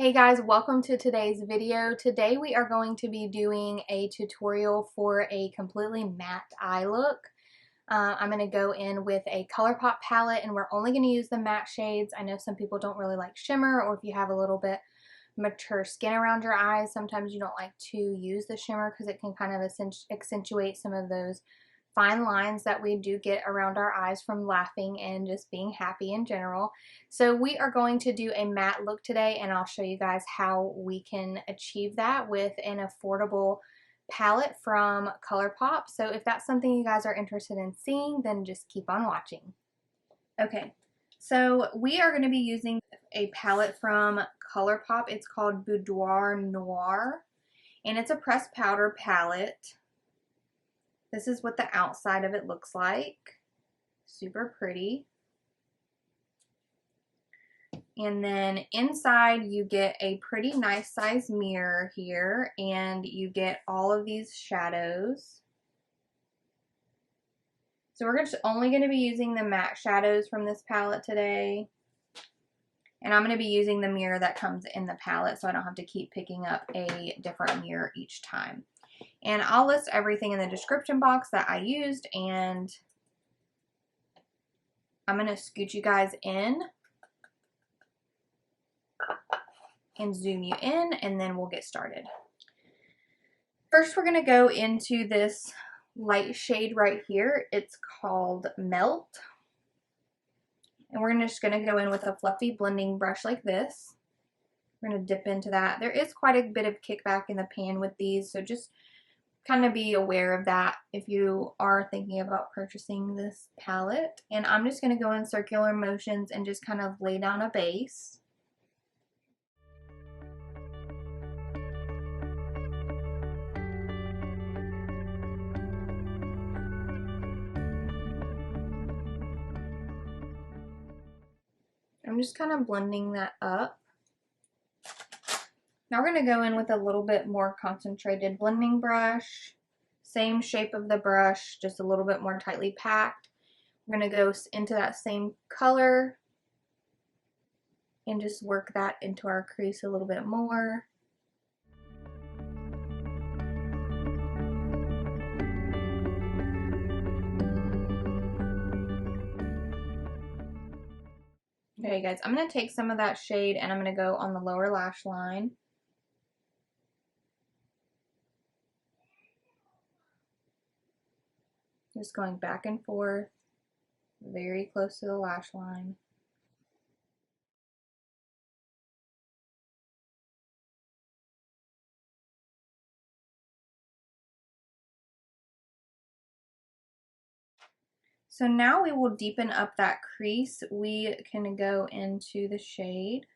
Hey guys, welcome to today's video. Today we are going to be doing a tutorial for a completely matte eye look. I'm going to go in with a ColourPop palette and we're only going to use the matte shades. I know some people don't really like shimmer, or if you have a little bit mature skin around your eyes, sometimes you don't like to use the shimmer because it can kind of accentuate some of those fine lines that we do get around our eyes from laughing and just being happy in general. So we are going to do a matte look today, and I'll show you guys how we can achieve that with an affordable palette from ColourPop. So if that's something you guys are interested in seeing, then just keep on watching. Okay, so we are going to be using a palette from ColourPop. It's called Boudoir Noir, and it's a pressed powder palette. This is what the outside of it looks like. Super pretty. And then inside you get a pretty nice size mirror here, and you get all of these shadows. So we're just only going to be using the matte shadows from this palette today. And I'm going to be using the mirror that comes in the palette so I don't have to keep picking up a different mirror each time. And I'll list everything in the description box that I used, and I'm going to scoot you guys in and zoom you in, and then we'll get started. First, we're going to go into this light shade right here. It's called Melt. And we're just going to go in with a fluffy blending brush like this. We're going to dip into that. There is quite a bit of kickback in the pan with these, so just kind of be aware of that if you are thinking about purchasing this palette. And I'm just going to go in circular motions and just kind of lay down a base. I'm just kind of blending that up. Now we're going to go in with a little bit more concentrated blending brush. Same shape of the brush, just a little bit more tightly packed. We're going to go into that same color and just work that into our crease a little bit more. Okay guys, I'm going to take some of that shade and I'm going to go on the lower lash line. Just going back and forth, very close to the lash line. So now we will deepen up that crease. We can go into the shade.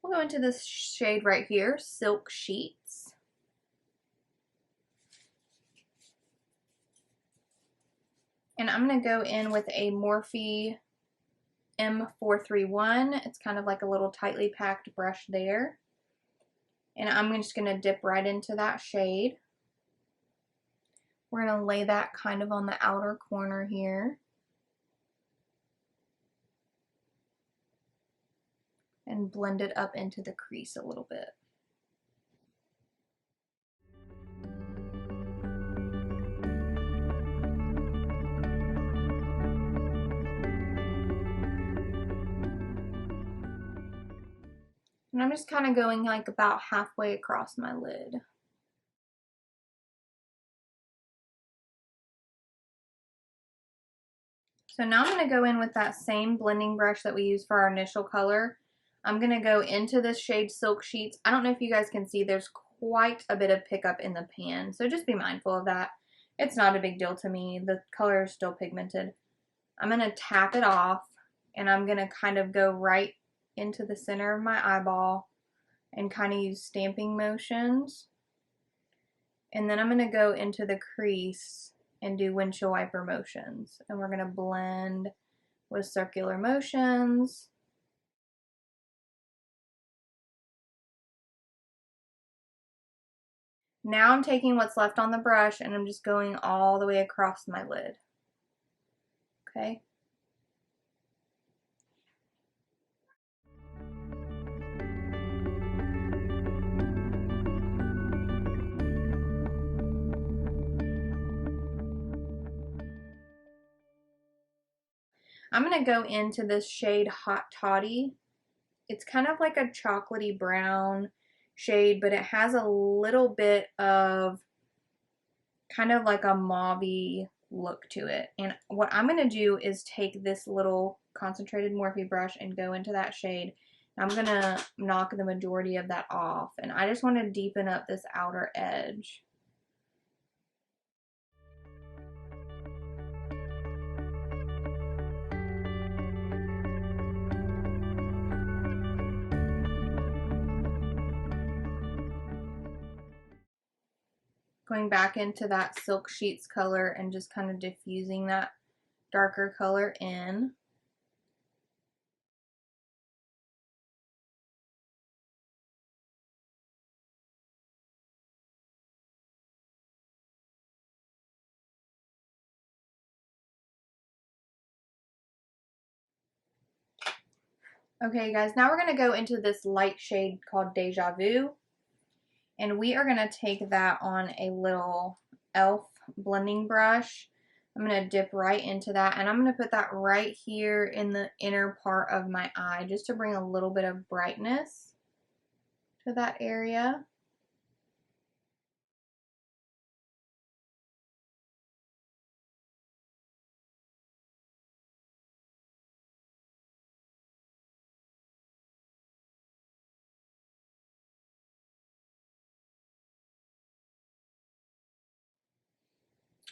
We'll go into this shade right here, Silk Sheets. And I'm going to go in with a Morphe M431. It's kind of like a little tightly packed brush there. And I'm just going to dip right into that shade. We're going to lay that kind of on the outer corner here. And blend it up into the crease a little bit. And I'm just kind of going like about halfway across my lid. So now I'm going to go in with that same blending brush that we used for our initial color. I'm going to go into this shade Silk Sheets. I don't know if you guys can see, there's quite a bit of pickup in the pan, so just be mindful of that. It's not a big deal to me. The color is still pigmented. I'm going to tap it off, and I'm going to kind of go right into the center of my eyeball and kind of use stamping motions. And then I'm going to go into the crease and do windshield wiper motions. And we're going to blend with circular motions. Now I'm taking what's left on the brush and I'm just going all the way across my lid. Okay. I'm going to go into this shade Hot Toddy. It's kind of like a chocolatey brown shade, but it has a little bit of kind of like a mauve-y look to it. And what I'm going to do is take this little concentrated Morphe brush and go into that shade. I'm going to knock the majority of that off. And I just want to deepen up this outer edge. Going back into that Silk Sheets color and just kind of diffusing that darker color in. Okay guys, now we're going to go into this light shade called Deja Vu. And we are going to take that on a little e.l.f. blending brush. I'm going to dip right into that, and I'm going to put that right here in the inner part of my eye just to bring a little bit of brightness to that area.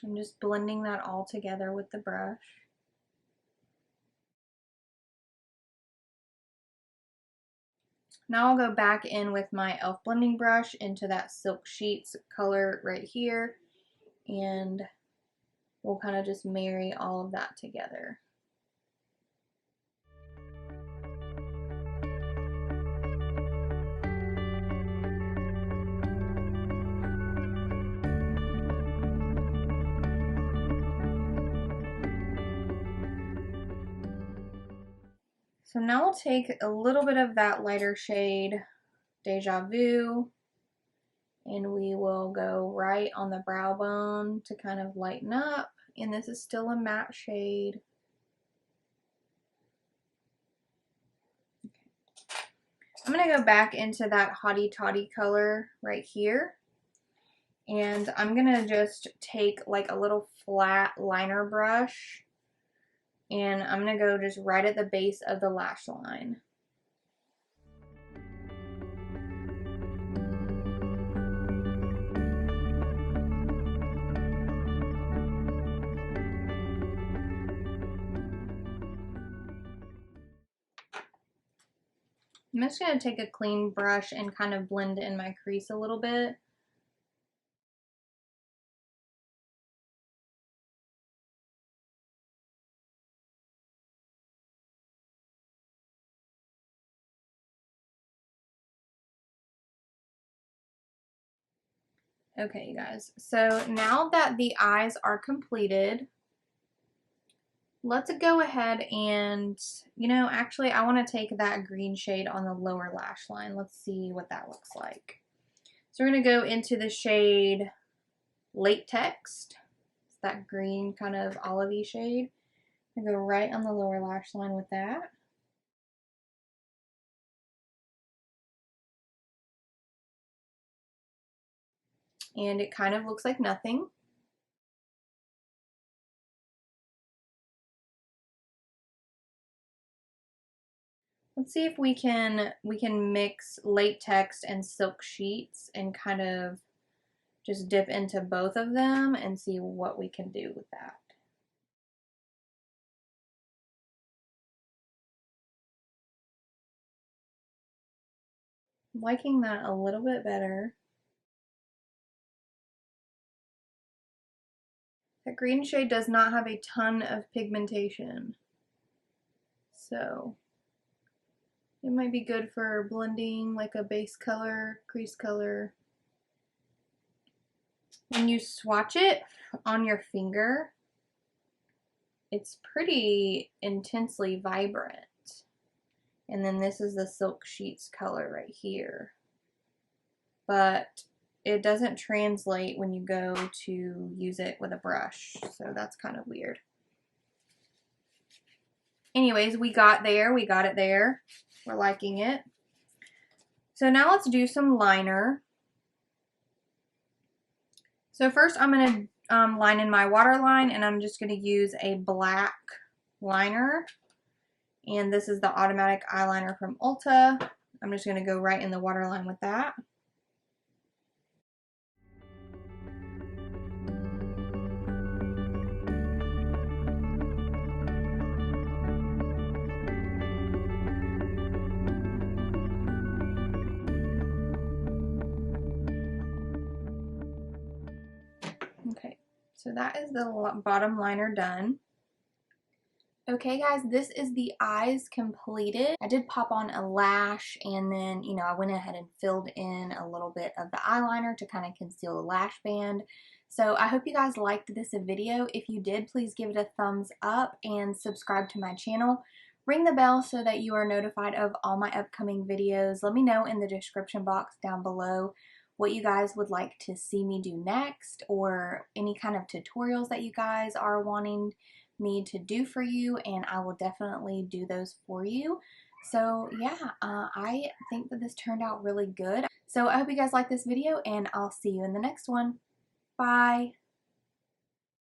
I'm just blending that all together with the brush. Now I'll go back in with my e.l.f. blending brush into that Silk Sheets color right here, and we'll kind of just marry all of that together. So now we'll take a little bit of that lighter shade, Deja Vu, and we will go right on the brow bone to kind of lighten up. And this is still a matte shade. I'm going to go back into that Hottie Toddy color right here. And I'm going to just take like a little flat liner brush, and I'm going to go just right at the base of the lash line. I'm just going to take a clean brush and kind of blend in my crease a little bit. Okay, you guys, so now that the eyes are completed, let's go ahead and, actually I want to take that green shade on the lower lash line. Let's see what that looks like. So we're going to go into the shade Latex. It's that green kind of olivey shade. I'm going to go right on the lower lash line with that. And it kind of looks like nothing. Let's see if we can mix Latex and Silk Sheets and kind of just dip into both of them and see what we can do with that. I'm liking that a little bit better. That green shade does not have a ton of pigmentation, so it might be good for blending like a base color, crease color. When you swatch it on your finger, it's pretty intensely vibrant. And then this is the Silk Sheets color right here. But it doesn't translate when you go to use it with a brush, so that's kind of weird. anyways, we got it there. We're liking it. So now let's do some liner. So first I'm going to line in my waterline, and I'm just going to use a black liner. And this is the automatic eyeliner from Ulta. I'm just going to go right in the waterline with that. Okay, so that is the bottom liner done. Okay guys, this is the eyes completed. I did pop on a lash, and then, you know, I went ahead and filled in a little bit of the eyeliner to kind of conceal the lash band. So I hope you guys liked this video. If you did, please give it a thumbs up and subscribe to my channel. Ring the bell so that you are notified of all my upcoming videos. Let me know in the description box down below what you guys would like to see me do next, or any kind of tutorials that you guys are wanting me to do for you, and I will definitely do those for you. So yeah, I think that this turned out really good. So I hope you guys like this video, and I'll see you in the next one. Bye!